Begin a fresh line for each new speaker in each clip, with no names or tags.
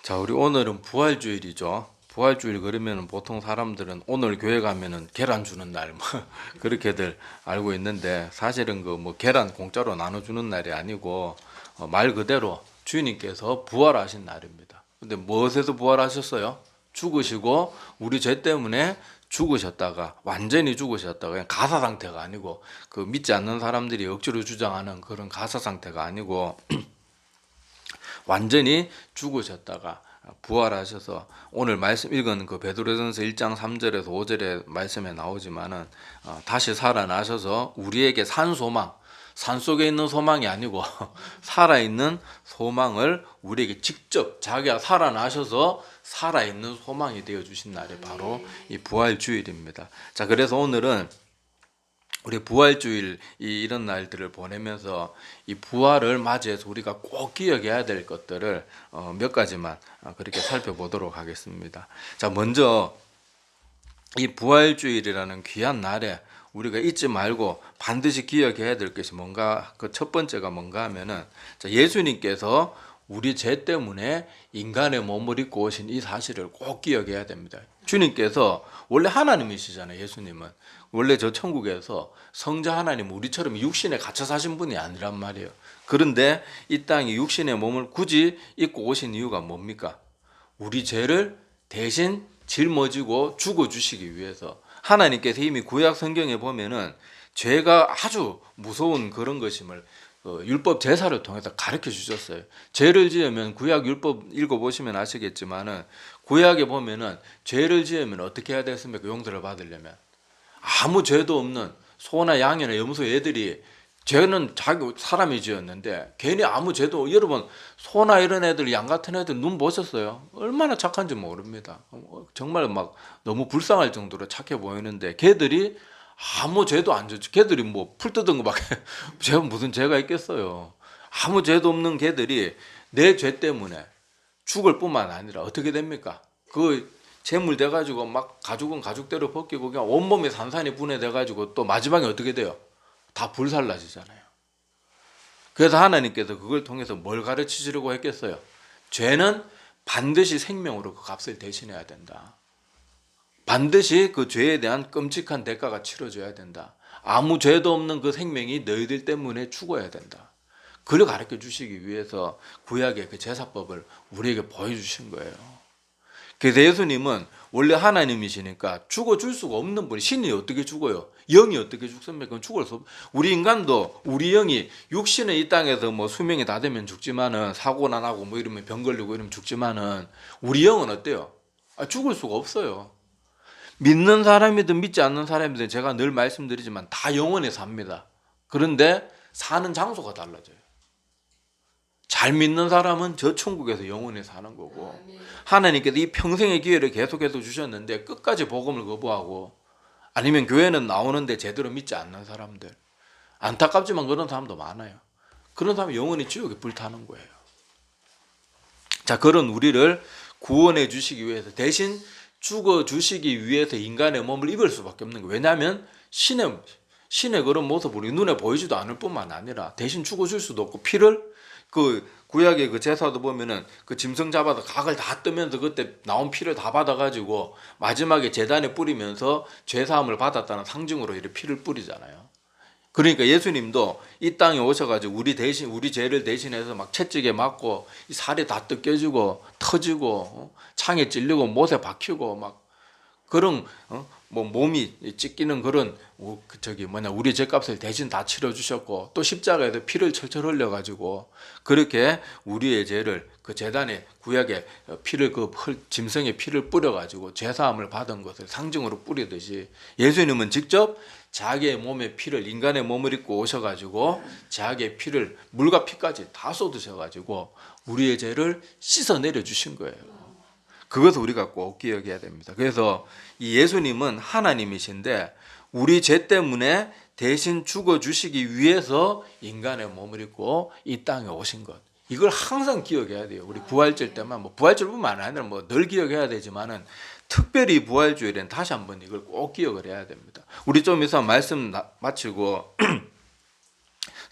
자, 우리 오늘은 부활주일이죠. 부활주일 그러면 보통 사람들은 오늘 교회 가면은 계란 주는 날, 뭐 그렇게들 알고 있는데 사실은 그 뭐 계란 공짜로 나눠주는 날이 아니고 말 그대로 주님께서 부활하신 날입니다. 근데 무엇에서 부활하셨어요? 죽으시고 우리 죄 때문에 죽으셨다가 완전히 죽으셨다가 그냥 가사 상태가 아니고 그 믿지 않는 사람들이 억지로 주장하는 그런 가사 상태가 아니고 완전히 죽으셨다가 부활하셔서 오늘 말씀 읽은 그 베드로전서 1장 3절에서 5절의 말씀에 나오지만은 다시 살아나셔서 우리에게 산 소망, 산속에 있는 소망이 아니고 살아있는 소망을 우리에게 직접 자기가 살아나셔서 살아있는 소망이 되어 주신 날이 바로 이 부활 주일입니다. 자, 그래서 오늘은 우리 부활주일 이런 날들을 보내면서 이 부활을 맞이해서 우리가 꼭 기억해야 될 것들을 몇 가지만 그렇게 살펴보도록 하겠습니다. 자, 먼저 이 부활주일이라는 귀한 날에 우리가 잊지 말고 반드시 기억해야 될 것이 뭔가, 그 첫 번째가 뭔가 하면은, 자, 예수님께서 우리 죄 때문에 인간의 몸을 입고 오신 이 사실을 꼭 기억해야 됩니다. 주님께서 원래 하나님이시잖아요. 예수님은 원래 저 천국에서 성자 하나님, 우리처럼 육신에 갇혀 사신 분이 아니란 말이에요. 그런데 이 땅에 육신의 몸을 굳이 입고 오신 이유가 뭡니까? 우리 죄를 대신 짊어지고 죽어주시기 위해서. 하나님께서 이미 구약 성경에 보면은 죄가 아주 무서운 그런 것임을 율법 제사를 통해서 가르쳐 주셨어요. 죄를 지으면 구약 율법 읽어보시면 아시겠지만은 구약에 보면은 죄를 지으면 어떻게 해야 됐습니까? 용서를 받으려면 아무 죄도 없는 소나 양이나 염소 애들이, 죄는 자기 사람이 지었는데 괜히 아무 죄도, 여러분 소나 이런 애들, 양 같은 애들 눈 보셨어요? 얼마나 착한지 모릅니다. 정말 막 너무 불쌍할 정도로 착해 보이는데 걔들이 아무 죄도 안 졌죠. 걔들이 뭐 풀 뜯은 거밖에 제가 무슨 죄가 있겠어요. 아무 죄도 없는 걔들이 내 죄 때문에 죽을 뿐만 아니라 어떻게 됩니까? 그 재물 돼가지고 막 가죽은 가죽대로 벗기고 그냥 온몸에 산산이 분해돼가지고 또 마지막에 어떻게 돼요? 다 불살라지잖아요. 그래서 하나님께서 그걸 통해서 뭘 가르치시려고 했겠어요? 죄는 반드시 생명으로 그 값을 대신해야 된다. 반드시 그 죄에 대한 끔찍한 대가가 치러져야 된다. 아무 죄도 없는 그 생명이 너희들 때문에 죽어야 된다. 그걸 가르쳐 주시기 위해서 구약의 그 제사법을 우리에게 보여주신 거예요. 그래서 예수님은 원래 하나님이시니까 죽어줄 수가 없는 분이, 신이 어떻게 죽어요? 영이 어떻게 죽습니까? 그건 죽을 수 없. 우리 인간도, 우리 영이 육신은 이 땅에서 뭐 수명이 다 되면 죽지만은, 사고나 나고 뭐 이러면 병 걸리고 이러면 죽지만은 우리 영은 어때요? 죽을 수가 없어요. 믿는 사람이든 믿지 않는 사람이든 제가 늘 말씀드리지만 다 영원히 삽니다. 그런데 사는 장소가 달라져요. 잘 믿는 사람은 저 천국에서 영원히 사는 거고, 하나님께서 이 평생의 기회를 계속해서 주셨는데 끝까지 복음을 거부하고, 아니면 교회는 나오는데 제대로 믿지 않는 사람들, 안타깝지만 그런 사람도 많아요. 그런 사람은 영원히 지옥에 불타는 거예요. 자, 그런 우리를 구원해 주시기 위해서, 대신 죽어 주시기 위해서 인간의 몸을 입을 수밖에 없는 거예요. 왜냐하면 신의 그런 모습을 우리 눈에 보이지도 않을 뿐만 아니라 대신 죽어 줄 수도 없고, 피를, 그 구약의 그 제사도 보면은 그 짐승 잡아서 각을 다 뜨면서 그때 나온 피를 다 받아가지고 마지막에 제단에 뿌리면서 죄사함을 받았다는 상징으로 이렇게 피를 뿌리잖아요. 그러니까 예수님도 이 땅에 오셔가지고 우리 대신, 우리 죄를 대신해서 막 채찍에 맞고 살이 다 뜯겨지고 터지고 창에 찔리고 못에 박히고 막 그런 뭐 몸이 찢기는 그런 우리 죄값을 대신 다 치러주셨고, 또 십자가에서 피를 철철 흘려가지고 그렇게 우리의 죄를 그 제단에, 구약에 피를, 그 짐승의 피를 뿌려가지고 죄사함을 받은 것을 상징으로 뿌리듯이 예수님은 직접 자기의 몸의 피를, 인간의 몸을 입고 오셔가지고 자기의 피를, 물과 피까지 다 쏟으셔가지고 우리의 죄를 씻어내려 주신 거예요. 그것을 우리가 꼭 기억해야 됩니다. 그래서 이 예수님은 하나님이신데 우리 죄 때문에 대신 죽어주시기 위해서 인간의 몸을 입고 이 땅에 오신 것, 이걸 항상 기억해야 돼요. 우리 부활절 때만, 뭐 부활절뿐만 아니라 뭐 늘 기억해야 되지만은 특별히 부활주일에는 다시 한번 이걸 꼭 기억을 해야 됩니다. 우리 좀 이따 말씀 마치고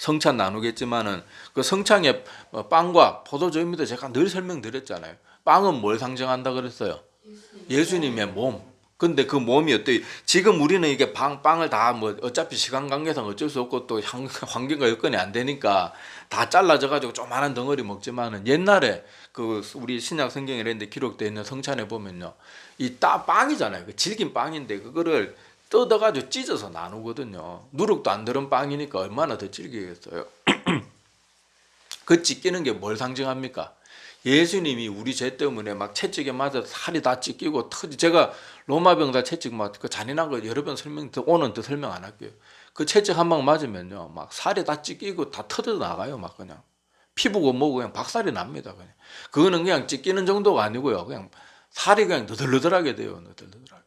성찬 나누겠지만은 그 성찬의 빵과 포도주입니다. 제가 늘 설명드렸잖아요. 빵은 뭘 상징한다 그랬어요? 예수님의 몸. 근데 그 몸이 어때? 지금 우리는 이게 빵을 다 뭐 어차피 시간 관계상 어쩔 수 없고 또 환경과 여건이 안 되니까 다 잘라져 가지고 조그마한 덩어리 먹지만은 옛날에 그 우리 신약 성경에 이런데 기록되어 있는 성찬에 보면요, 이 빵이잖아요. 그 질긴 빵인데 그거를 뜯어가지고 찢어서 나누거든요. 누룩도 안 들은 빵이니까 얼마나 더 질기겠어요. 그 찢기는 게 뭘 상징합니까? 예수님이 우리 죄 때문에 막 채찍에 맞아서 살이 다 찢기고 제가 로마 병사 채찍 막 그 잔인한 거 여러 번 오늘 또 설명 안 할게요. 그 채찍 한 방 맞으면요, 막 살이 다 찢기고 다 터져 나가요. 막 그냥 피부고 뭐고 그냥 박살이 납니다. 그냥 그거는 그냥 찢기는 정도가 아니고요, 그냥 살이 그냥 너덜너덜하게 돼요. 너덜너덜하게.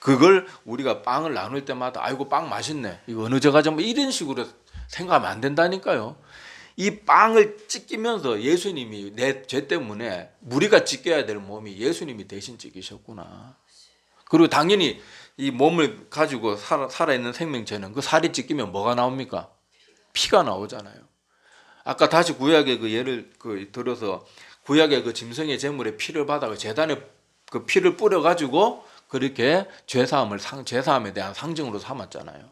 그걸 우리가 빵을 나눌 때마다 아이고 빵 맛있네, 이거 어느 제가 좀 이런 식으로 생각하면 안 된다니까요. 이 빵을 찢기면서 예수님이 내 죄 때문에 우리가 찢겨야 될 몸이 예수님이 대신 찢기셨구나. 그리고 당연히 이 몸을 가지고 살아있는 생명체는 그 살이 찢기면 뭐가 나옵니까? 피가 나오잖아요. 아까 다시 구약의 그 예를 들어서 구약의 그 짐승의 제물의 피를 받아 제단에 그 피를 뿌려 가지고 그렇게 죄사함에 대한 상징으로 삼았잖아요.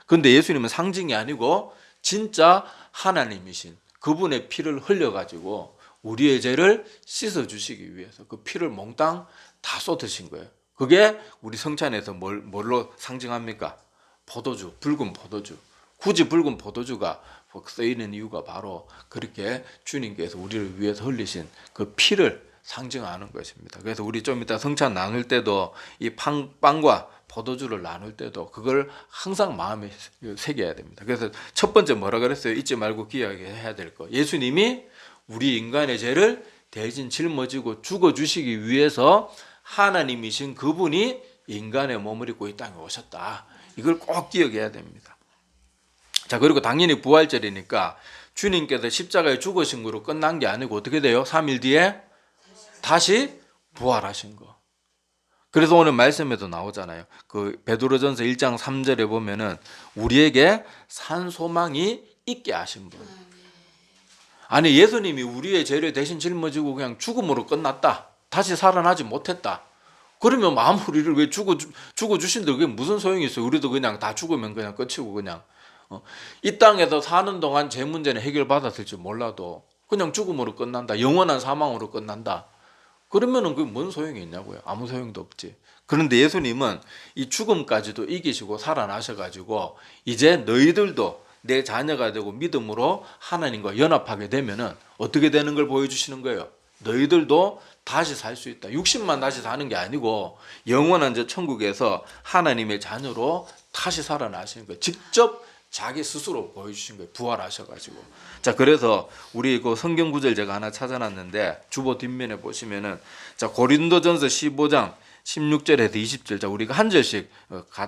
근데 예수님은 상징이 아니고 진짜 하나님이신 그분의 피를 흘려가지고 우리의 죄를 씻어주시기 위해서 그 피를 몽땅 다 쏟으신 거예요. 그게 우리 성찬에서 뭘로 상징합니까? 포도주, 붉은 포도주. 굳이 붉은 포도주가 쓰이는 이유가 바로 그렇게 주님께서 우리를 위해서 흘리신 그 피를 상징하는 것입니다. 그래서 우리 좀 이따 성찬 나눌 때도 이 빵과 포도주를 나눌 때도 그걸 항상 마음에 새겨야 됩니다. 그래서 첫 번째 뭐라 그랬어요? 잊지 말고 기억해야 될 거. 예수님이 우리 인간의 죄를 대신 짊어지고 죽어주시기 위해서 하나님이신 그분이 인간의 몸을 입고 이 땅에 오셨다. 이걸 꼭 기억해야 됩니다. 자, 그리고 당연히 부활절이니까 주님께서 십자가에 죽으신 거로 끝난 게 아니고 어떻게 돼요? 3일 뒤에 다시 부활하신 거. 그래서 오늘 말씀에도 나오잖아요. 그 베드로전서 1장 3절에 보면은 우리에게 산 소망이 있게 하신 분. 아니 예수님이 우리의 죄를 대신 짊어지고 그냥 죽음으로 끝났다. 다시 살아나지 못했다. 그러면 우리를 왜 죽어 주신데 그게 무슨 소용이 있어요? 우리도 그냥 다 죽으면 그냥 끝이고 그냥 이 땅에서 사는 동안 죄 문제는 해결받았을지 몰라도 그냥 죽음으로 끝난다. 영원한 사망으로 끝난다. 그러면은 그게 뭔 소용이 있냐고요. 아무 소용도 없지. 그런데 예수님은 이 죽음까지도 이기시고 살아나셔가지고 이제 너희들도 내 자녀가 되고 믿음으로 하나님과 연합하게 되면은 어떻게 되는 걸 보여주시는 거예요. 너희들도 다시 살 수 있다. 육신만 다시 사는 게 아니고 영원한 저 천국에서 하나님의 자녀로 다시 살아나시는 거예요. 직접 자기 스스로 보여주신 거예요. 부활하셔가지고. 자, 그래서 우리 그 성경 구절 제가 하나 찾아놨는데 주보 뒷면에 보시면은 자, 고린도전서 15장 16절에서 20절. 자, 우리가 한 절씩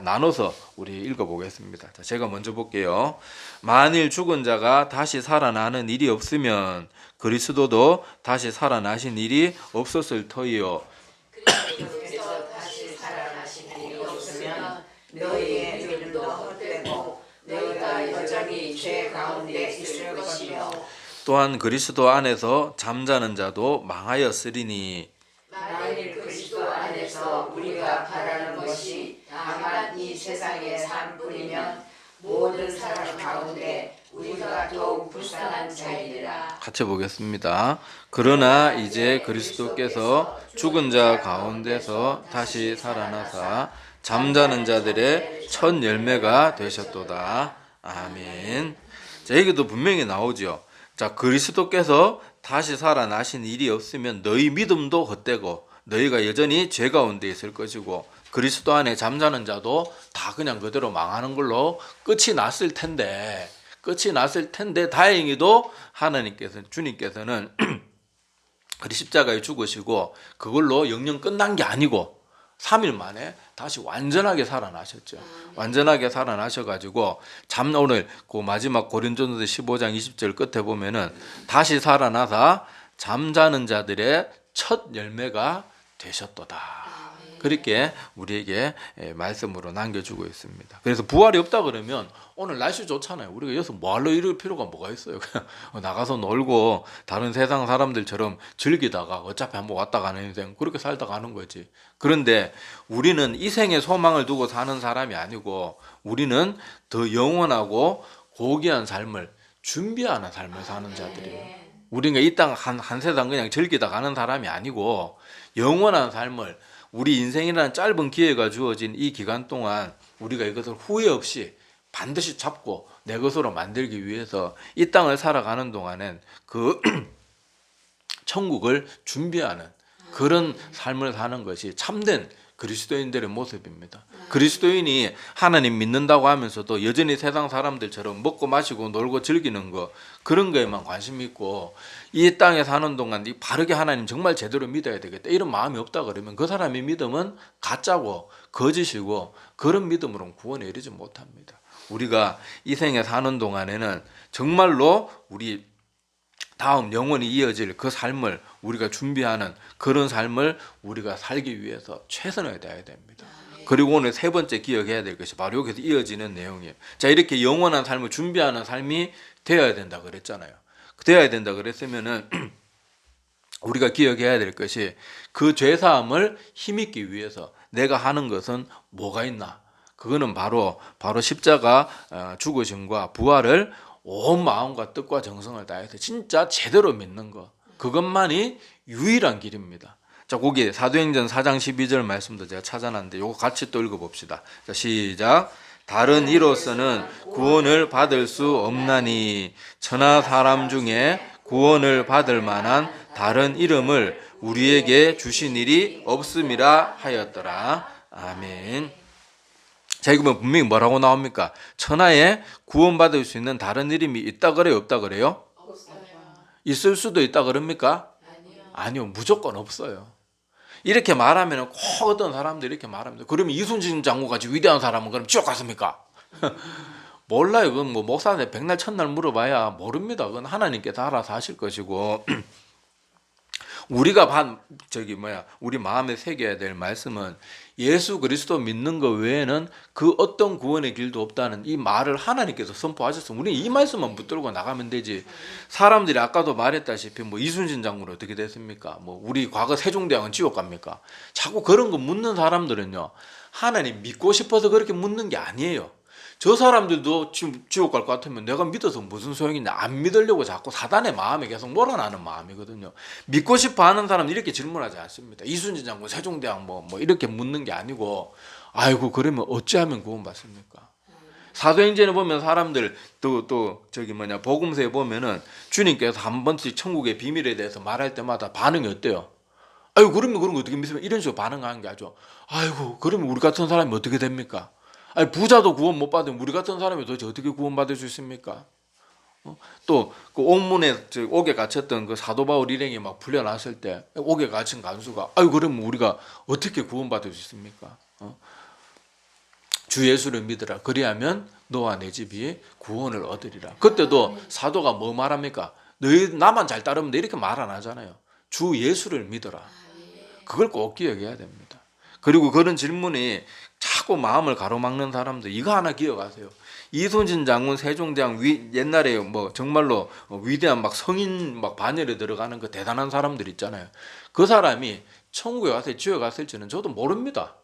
나눠서 우리 읽어보겠습니다. 자, 제가 먼저 볼게요. 만일 죽은 자가 다시 살아나는 일이 없으면 그리스도도 다시 살아나신 일이 없었을 터이요.
그리스도께서 다시 살아나신 일이 없으면 너희의 믿음도 헛되고 너희가 여전히 죄 가운데 있을 것이며
또한 그리스도 안에서 잠자는 자도 망하였으리니
만일 그리스도 안에서 우리가 바라는 것이 다만 이 세상의 삶뿐이면 모든 사람 가운데 우리가 더욱 불쌍한 자이니라.
같이 보겠습니다. 그러나 이제 그리스도께서 죽은 자 가운데서 다시 살아나사 잠자는 자들의 첫 열매가 되셨도다. 아멘. 자, 여기도 분명히 나오죠. 자, 그리스도께서 다시 살아나신 일이 없으면 너희 믿음도 헛되고 너희가 여전히 죄 가운데 있을 것이고 그리스도 안에 잠자는 자도 다 그냥 그대로 망하는 걸로 끝이 났을 텐데 다행히도 주님께서는 그리 십자가에 죽으시고 그걸로 영영 끝난 게 아니고 3일 만에 다시 완전하게 살아나셨죠. 완전하게 살아나셔가지고 오늘 그 마지막 고린도전서 15장 20절 끝에 보면은 다시 살아나사 잠자는 자들의 첫 열매가 되셨도다. 그렇게 우리에게 말씀으로 남겨주고 있습니다. 그래서 부활이 없다 그러면 오늘 날씨 좋잖아요. 우리가 여기서 뭐하러 이럴 필요가 뭐가 있어요. 그냥 나가서 놀고 다른 세상 사람들처럼 즐기다가 어차피 한번 왔다 가는 인생 그렇게 살다 가는 거지. 그런데 우리는 이 생의 소망을 두고 사는 사람이 아니고 우리는 더 영원하고 고귀한 삶을 준비하는 삶을 사는 자들이에요. 우리가 이 땅 한 세상 그냥 즐기다 가는 사람이 아니고 영원한 삶을 우리 인생이라는 짧은 기회가 주어진 이 기간 동안 우리가 이것을 후회 없이 반드시 잡고 내 것으로 만들기 위해서 이 땅을 살아가는 동안엔 그 천국을 준비하는 그런 삶을 사는 것이 참된 그리스도인들의 모습입니다. 그리스도인이 하나님 믿는다고 하면서도 여전히 세상 사람들처럼 먹고 마시고 놀고 즐기는 거 그런 거에만 관심 있고 이 땅에 사는 동안 바르게 하나님 정말 제대로 믿어야 되겠다 이런 마음이 없다 그러면 그 사람의 믿음은 가짜고 거짓이고 그런 믿음으로는 구원에 이르지 못합니다. 우리가 이 생에 사는 동안에는 정말로 우리 다음 영원히 이어질 그 삶을 우리가 준비하는 그런 삶을 우리가 살기 위해서 최선을 다해야 됩니다. 그리고 오늘 세 번째 기억해야 될 것이 바로 여기서 이어지는 내용이에요. 자, 이렇게 영원한 삶을 준비하는 삶이 되어야 된다 그랬잖아요. 되어야 된다 그랬으면은 우리가 기억해야 될 것이 그 죄사함을 힘입기 위해서 내가 하는 것은 뭐가 있나? 그거는 바로 십자가 죽으심과 부활을 온 마음과 뜻과 정성을 다해서 진짜 제대로 믿는 것 그것만이 유일한 길입니다. 자, 거기 사도행전 4장 12절 말씀도 제가 찾아놨는데 요거 같이 또 읽어봅시다. 자, 시작. 다른 이로서는 구원을 받을 수 없나니 천하 사람 중에 구원을 받을 만한 다른 이름을 우리에게 주신 일이 없음이라 하였더라. 아멘. 자, 이거 분명히 뭐라고 나옵니까? 천하에 구원받을 수 있는 다른 이름이 있다 그래요? 없다 그래요?
없어요.
있을 수도 있다 그럽니까? 아니요, 무조건 없어요. 이렇게 말하면 꼭 어떤 사람들이 이렇게 말합니다. 그러면 이순신 장군같이 위대한 사람은 그럼 지옥 갔습니까? 몰라요. 그건 뭐 목사한테 백날 천날 물어봐야 모릅니다. 그건 하나님께서 알아서 하실 것이고 우리가 우리 마음에 새겨야 될 말씀은 예수 그리스도 믿는 것 외에는 그 어떤 구원의 길도 없다는 이 말을 하나님께서 선포하셨으면 우리는 이 말씀만 붙들고 나가면 되지. 사람들이 아까도 말했다시피 뭐 이순신 장군 어떻게 됐습니까? 뭐 우리 과거 세종대왕은 지옥 갑니까? 자꾸 그런 거 묻는 사람들은요, 하나님 믿고 싶어서 그렇게 묻는 게 아니에요. 저 사람들도 지옥 갈 것 같으면 내가 믿어서 무슨 소용이냐. 안 믿으려고 자꾸 사단의 마음에 계속 몰아나는 마음이거든요. 믿고 싶어 하는 사람은 이렇게 질문하지 않습니다. 이순신 장군, 세종대왕 뭐 이렇게 묻는 게 아니고 아이고 그러면 어찌하면 구원받습니까? 사도행전에 보면 사람들 복음서에 보면은 주님께서 한 번씩 천국의 비밀에 대해서 말할 때마다 반응이 어때요? 아이고 그러면 그런 거 어떻게 믿으면 이런 식으로 반응하는 게 아주 아이고 그러면 우리 같은 사람이 어떻게 됩니까? 아니 부자도 구원 못 받으면 우리 같은 사람이 도대체 어떻게 구원받을 수 있습니까? 또 그 옥문에 옥에 갇혔던 그 사도 바울 일행이 막 풀려났을 때 옥에 갇힌 간수가 아유 그러면 우리가 어떻게 구원받을 수 있습니까? 주 예수를 믿으라 그리하면 너와 내 집이 구원을 얻으리라. 그때도 사도가 뭐 말합니까? 너희 나만 잘 따르면 돼 이렇게 말 안 하잖아요. 주 예수를 믿어라. 그걸 꼭 기억해야 됩니다. 그리고 그런 질문이 자꾸 마음을 가로막는 사람들 이거 하나 기억하세요. 이순신 장군, 세종대왕 옛날에 뭐 정말로 위대한 막 성인 막 반열에 들어가는 그 대단한 사람들 있잖아요. 그 사람이 천국에 갔을지 지옥에 갔을지는 저도 모릅니다.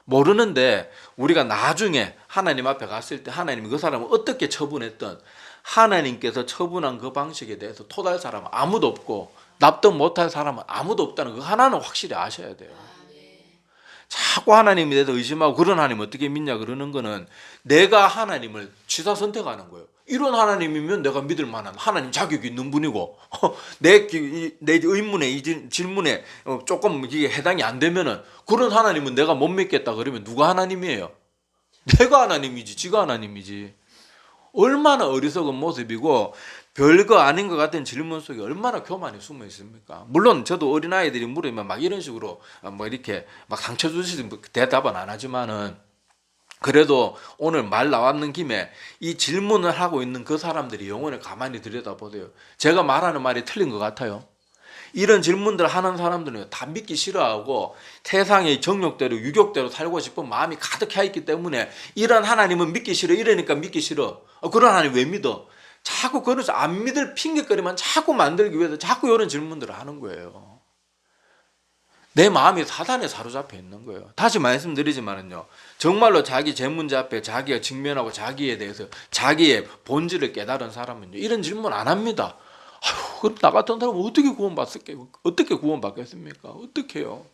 모르는데 우리가 나중에 하나님 앞에 갔을 때 하나님이 그 사람을 어떻게 처분했던 하나님께서 처분한 그 방식에 대해서 토달 사람은 아무도 없고 납득 못할 사람은 아무도 없다는 거 하나는 확실히 아셔야 돼요. 자꾸 하나님에 대해서 의심하고 그런 하나님 어떻게 믿냐 그러는 거는 내가 하나님을 취사 선택하는 거예요. 이런 하나님이면 내가 믿을 만한 하나님 자격이 있는 분이고 내 의문에 이 질문에 조금 이게 해당이 안 되면은 그런 하나님은 내가 못 믿겠다 그러면 누가 하나님이에요? 내가 하나님이지 지가 하나님이지. 얼마나 어리석은 모습이고 별거 아닌 것 같은 질문 속에 얼마나 교만이 숨어 있습니까? 물론 저도 어린아이들이 물으면 막 이런 식으로 뭐 이렇게 막 상처 주시는 대답은 안 하지만은 그래도 오늘 말 나왔는 김에 이 질문을 하고 있는 그 사람들이 영혼을 가만히 들여다보세요. 제가 말하는 말이 틀린 것 같아요. 이런 질문들 하는 사람들은 다 믿기 싫어하고 세상의 정욕대로 유욕대로 살고 싶은 마음이 가득해 있기 때문에 이런 하나님은 믿기 싫어. 이러니까 믿기 싫어. 그런 하나님 왜 믿어? 자꾸 그래서 안 믿을 핑계거리만 자꾸 만들기 위해서 자꾸 이런 질문들을 하는 거예요. 내 마음이 사단에 사로잡혀 있는 거예요. 다시 말씀드리지만은요, 정말로 자기 제 문제 앞에 자기가 직면하고 자기에 대해서 자기의 본질을 깨달은 사람은요, 이런 질문 안 합니다. 아휴, 그럼 나 같은 사람은 어떻게 구원받겠습니까? 어떻게 구원받겠습니까? 어떻게요?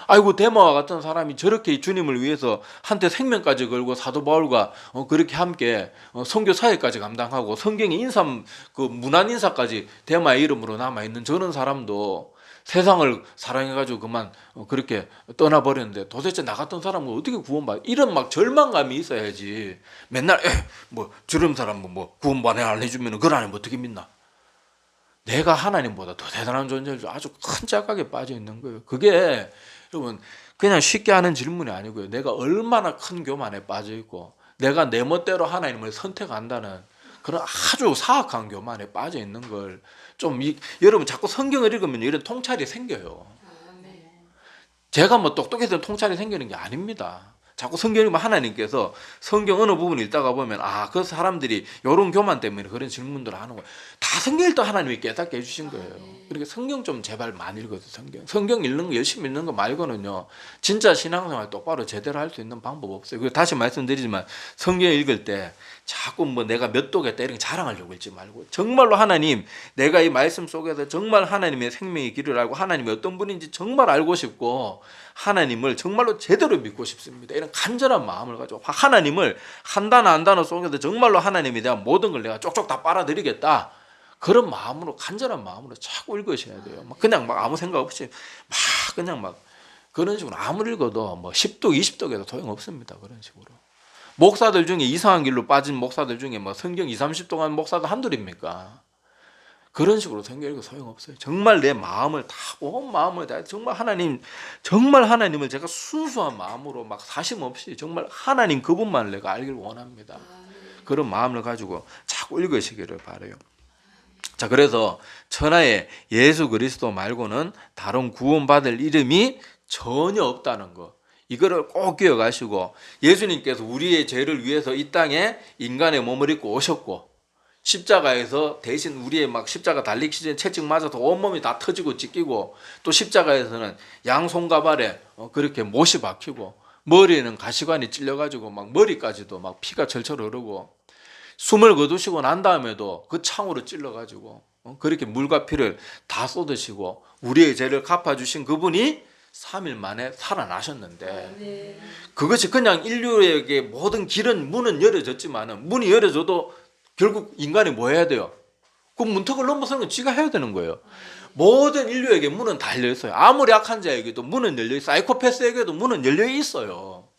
아이고, 데마와 같은 사람이 저렇게 주님을 위해서 한때 생명까지 걸고 사도 바울과 그렇게 함께 선교 사역까지 감당하고 성경의 인사, 그 문안 인사까지 데마의 이름으로 남아 있는 저런 사람도 세상을 사랑해가지고 그만 그렇게 떠나버렸는데 도대체 나 같은 사람은 어떻게 구원받? 이런 막 절망감이 있어야지. 맨날 뭐 저런 사람은 뭐 구원받아 안 해주면 그 하나님 어떻게 믿나? 내가 하나님보다 더 대단한 존재일 줄 아주 큰 착각에 빠져 있는 거예요. 그게 여러분 그냥 쉽게 하는 질문이 아니고요. 내가 얼마나 큰 교만에 빠져 있고 내가 내 멋대로 하나님을 선택한다는 그런 아주 사악한 교만에 빠져 있는 걸 좀 여러분 자꾸 성경을 읽으면 이런 통찰이 생겨요. 제가 뭐 똑똑해서 통찰이 생기는 게 아닙니다. 자꾸 성경 읽으면 하나님께서 성경 어느 부분 읽다가 보면 그 사람들이 이런 교만 때문에 그런 질문들을 하는 거예요. 다 성경 읽다 하나님이 깨닫게 해주신 거예요. 그러니까 성경 좀 제발 많이 읽어주세요. 성경 읽는 거 열심히 읽는 거 말고는요, 진짜 신앙생활 똑바로 제대로 할 수 있는 방법 없어요. 그리고 다시 말씀드리지만 성경 읽을 때 자꾸 뭐 내가 몇 도겠다 이런 거 자랑하려고 읽지 말고 정말로 하나님, 내가 이 말씀 속에서 정말 하나님의 생명의 길을 알고 하나님이 어떤 분인지 정말 알고 싶고 하나님을 정말로 제대로 믿고 싶습니다. 이런 간절한 마음을 가지고 하나님을 한 단어 한 단어 속에서 정말로 하나님에 대한 모든 걸 내가 쪽쪽 다 빨아들이겠다. 그런 마음으로, 간절한 마음으로 자꾸 읽으셔야 돼요. 그냥 막 아무 생각 없이 막 그냥 막 그런 식으로 아무리 읽어도 뭐 10도 20도에도 소용없습니다. 그런 식으로. 목사들 중에 이상한 길로 빠진 목사들 중에 뭐 성경 20, 30도 간 목사도 한둘입니까? 그런 식으로 성경 읽어 소용없어요. 정말 내 마음을 다, 온 마음을 다, 정말 하나님을 제가 순수한 마음으로 막 사심 없이 정말 하나님 그분만을 내가 알기를 원합니다. 그런 마음을 가지고 자꾸 읽으시기를 바라요. 자, 그래서 천하에 예수 그리스도 말고는 다른 구원받을 이름이 전혀 없다는 거. 이거를 꼭 기억하시고, 예수님께서 우리의 죄를 위해서 이 땅에 인간의 몸을 입고 오셨고, 십자가에서 대신 우리의 막 십자가 달리기 시즌 채찍 맞아서 온몸이 다 터지고 찢기고, 또 십자가에서는 양 손가발에 그렇게 못이 박히고, 머리에는 가시관이 찔려가지고 막 머리까지도 막 피가 철철 흐르고, 숨을 거두시고 난 다음에도 그 창으로 찔러가지고 그렇게 물과 피를 다 쏟으시고 우리의 죄를 갚아주신 그분이 3일 만에 살아나셨는데, 그것이 그냥 인류에게 모든 길은 문은 열어졌지만은 문이 열어져도 결국 인간이 뭐 해야 돼요? 그 문턱을 넘어서는 건 지가 해야 되는 거예요. 모든 인류에게 문은 다 열려 있어요. 아무리 악한 자에게도 문은 열려 있어요. 사이코패스에게도 문은 열려 있어요.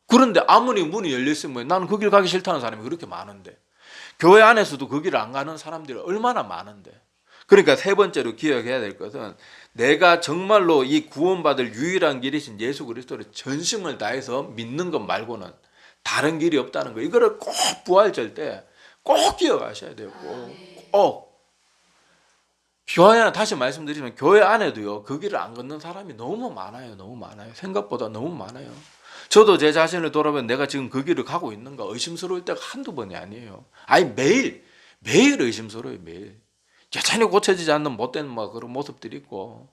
그런데 아무리 문이 열려 있으면 나는 그 길 가기 싫다는 사람이 그렇게 많은데, 교회 안에서도 그 길을 안 가는 사람들이 얼마나 많은데. 그러니까 세 번째로 기억해야 될 것은 내가 정말로 이 구원받을 유일한 길이신 예수 그리스도를 전심을 다해서 믿는 것 말고는 다른 길이 없다는 거. 이거를 꼭 부활절 때 꼭 기억하셔야 돼요. 꼭. 교회 안에, 다시 말씀드리면 교회 안에도요, 그 길을 안 걷는 사람이 너무 많아요. 너무 많아요. 생각보다 너무 많아요. 저도 제 자신을 돌아보면 내가 지금 그 길을 가고 있는가 의심스러울 때가 한두 번이 아니에요. 아니 매일 의심스러워요. 매일. 여전히 고쳐지지 않는 못된 뭐 그런 모습들이 있고,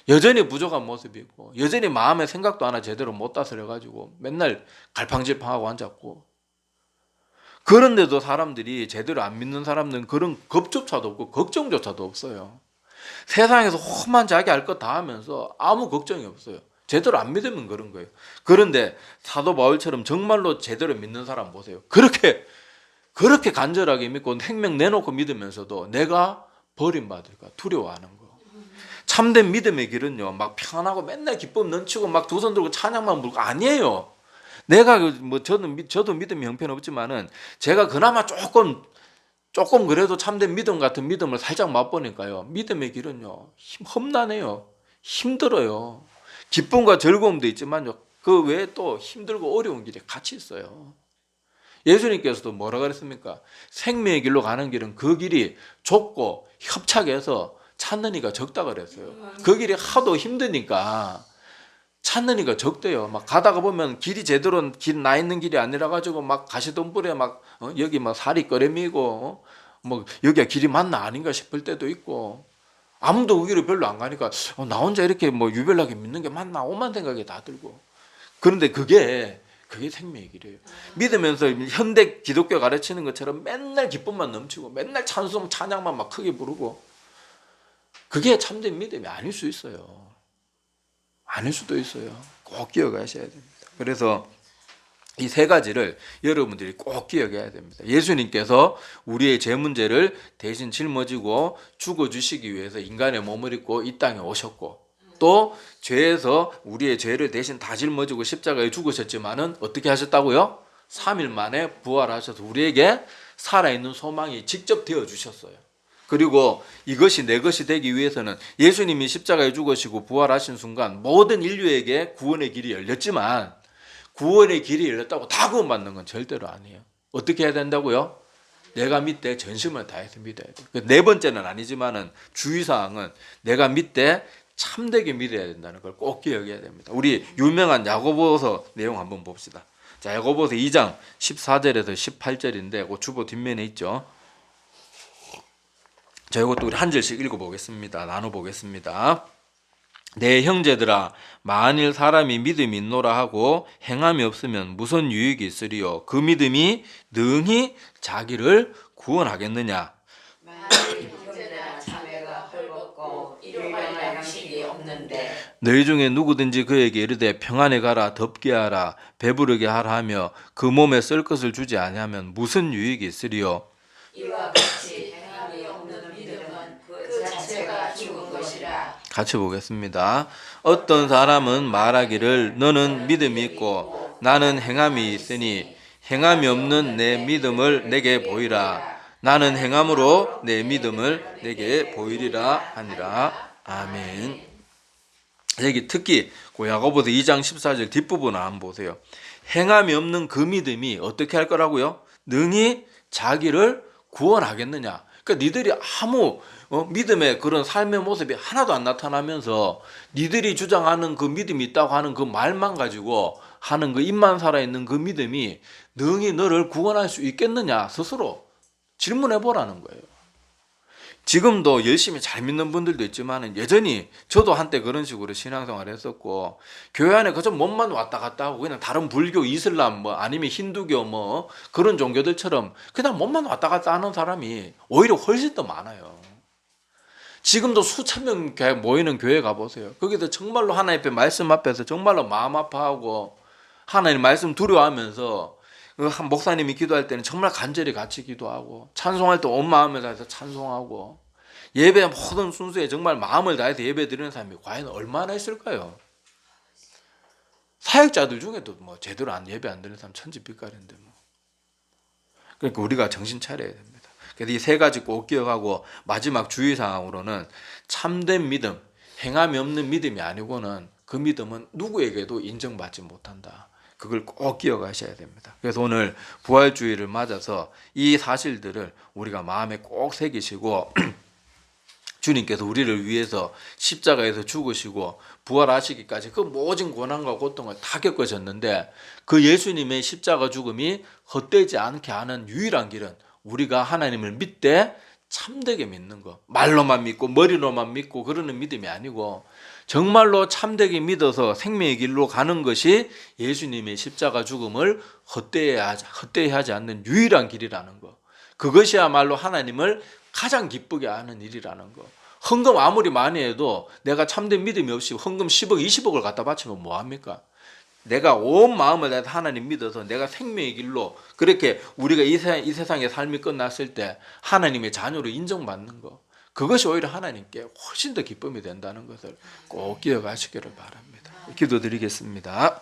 여전히 부족한 모습이 있고, 여전히 마음의 생각도 하나 제대로 못 다스려가지고 맨날 갈팡질팡하고 앉았고, 그런데도 사람들이 제대로 안 믿는 사람들은 그런 겁조차도 없고 걱정조차도 없어요. 세상에서 험한 자기 알 것 다 하면서 아무 걱정이 없어요. 제대로 안 믿으면 그런 거예요. 그런데 사도 바울처럼 정말로 제대로 믿는 사람 보세요. 그렇게 간절하게 믿고 생명 내놓고 믿으면서도 내가 버림받을까 두려워하는 거. 참된 믿음의 길은요, 막 편하고 맨날 기쁨 넘치고 막 두 손 들고 찬양만 부르고 아니에요. 내가 뭐 저도 믿음이 형편없지만은 제가 그나마 조금 그래도 참된 믿음 같은 믿음을 살짝 맛보니까요, 믿음의 길은요 험난해요. 힘들어요. 기쁨과 즐거움도 있지만요, 그 외에 또 힘들고 어려운 길이 같이 있어요. 예수님께서도 뭐라 그랬습니까? 생명의 길로 가는 길은 그 길이 좁고 협착해서 찾는 이가 적다 그랬어요. 그 길이 하도 힘드니까 찾는 이가 적대요. 막 가다가 보면 길이 제대로 길 나 있는 길이 아니라 가지고 막 가시덤불에 막 여기 막 살이 끓여미고 뭐 여기가 길이 맞나 아닌가 싶을 때도 있고 아무도 그 길을 별로 안 가니까 나 혼자 이렇게 뭐 유별나게 믿는 게 맞나 오만 생각이 다 들고 그런데 그게 생명의 길이에요. 믿으면서 현대 기독교 가르치는 것처럼 맨날 기쁨만 넘치고 맨날 찬송 찬양만 막 크게 부르고 그게 참된 믿음이 아닐 수 있어요. 아닐 수도 있어요. 꼭 기억하셔야 됩니다. 그래서 이 세 가지를 여러분들이 꼭 기억해야 됩니다. 예수님께서 우리의 죄 문제를 대신 짊어지고 죽어주시기 위해서 인간의 몸을 입고 이 땅에 오셨고 또 죄에서 우리의 죄를 대신 다 짊어지고 십자가에 죽으셨지만은 어떻게 하셨다고요? 3일 만에 부활하셔서 우리에게 살아있는 소망이 직접 되어주셨어요. 그리고 이것이 내 것이 되기 위해서는 예수님이 십자가에 죽으시고 부활하신 순간 모든 인류에게 구원의 길이 열렸지만 구원의 길이 열렸다고 다 구원받는 건 절대로 아니에요. 어떻게 해야 된다고요? 내가 믿되 전심을 다해서 믿어야 돼요. 네 번째는 아니지만은 주의사항은 내가 믿되 참되게 믿어야 된다는 걸 꼭 기억해야 됩니다. 우리 유명한 야고보서 내용 한번 봅시다. 자, 야고보서 2장 14절에서 18절인데 그 주보 뒷면에 있죠. 자, 이것도 우리 한 절씩 읽어보겠습니다. 나눠보겠습니다. 내 형제들아 만일 사람이 믿음이 있노라 하고 행함이 없으면 무슨 유익이 있으리요 그 믿음이 능히 자기를 구원하겠느냐
만일 형제나 자매가 헐벗고 일용할 양식이 없는데
너희 중에 누구든지 그에게 이르되 평안에 가라 덥게 하라 배부르게 하라 하며 그 몸에 쓸 것을 주지 아니하면 무슨 유익이 있으리요
이와 같이 행함이 없는 믿음은 그 자체가 죽은 것이라.
같이 보겠습니다. 어떤 사람은 말하기를 너는 믿음이 있고 나는 행함이 있으니 행함이 없는 내 믿음을 내게 보이라. 나는 행함으로 내 믿음을 내게 보이리라 하니라. 아멘. 여기 특히 야고보서 2장 14절 뒷부분을 한번 보세요. 행함이 없는 그 믿음이 어떻게 할 거라고요? 능히 자기를 구원하겠느냐. 그러니까 니들이 아무 믿음의 그런 삶의 모습이 하나도 안 나타나면서 니들이 주장하는 그 믿음이 있다고 하는 그 말만 가지고 하는 그 입만 살아있는 그 믿음이 능히 너를 구원할 수 있겠느냐 스스로 질문해 보라는 거예요. 지금도 열심히 잘 믿는 분들도 있지만 여전히 저도 한때 그런 식으로 신앙생활을 했었고 교회 안에 그저 몸만 왔다 갔다 하고 그냥 다른 불교, 이슬람 뭐 아니면 힌두교 뭐 그런 종교들처럼 그냥 몸만 왔다 갔다 하는 사람이 오히려 훨씬 더 많아요. 지금도 수천 명 모이는 교회 가보세요. 거기서 정말로 하나님 앞에 말씀 앞에서 정말로 마음 아파하고 하나님 말씀 두려워하면서 한 목사님이 기도할 때는 정말 간절히 같이 기도하고 찬송할 때 온 마음을 다해서 찬송하고 예배 모든 순수에 정말 마음을 다해서 예배 드리는 사람이 과연 얼마나 있을까요? 사역자들 중에도 뭐 제대로 안 예배 안 드리는 사람 천지빛깔인데 뭐. 그러니까 우리가 정신 차려야 됩니다. 그래서 이 세 가지 꼭 기억하고 마지막 주의사항으로는 참된 믿음, 행함이 없는 믿음이 아니고는 그 믿음은 누구에게도 인정받지 못한다. 그걸 꼭 기억하셔야 됩니다. 그래서 오늘 부활주의를 맞아서 이 사실들을 우리가 마음에 꼭 새기시고 주님께서 우리를 위해서 십자가에서 죽으시고 부활하시기까지 그 모든 고난과 고통을 다 겪으셨는데 그 예수님의 십자가 죽음이 헛되지 않게 하는 유일한 길은 우리가 하나님을 믿되 참되게 믿는 거. 말로만 믿고 머리로만 믿고 그러는 믿음이 아니고 정말로 참되게 믿어서 생명의 길로 가는 것이 예수님의 십자가 죽음을 헛되이 하지 않는 유일한 길이라는 거. 그것이야말로 하나님을 가장 기쁘게 하는 일이라는 거. 헌금 아무리 많이 해도 내가 참된 믿음이 없이 헌금 10억, 20억을 갖다 바치면 뭐합니까? 내가 온 마음을 다해서 하나님 믿어서 내가 생명의 길로 그렇게 우리가 이 세상의 삶이 끝났을 때 하나님의 자녀로 인정받는 거. 그것이 오히려 하나님께 훨씬 더 기쁨이 된다는 것을 꼭 기억하시기를 바랍니다. 기도드리겠습니다.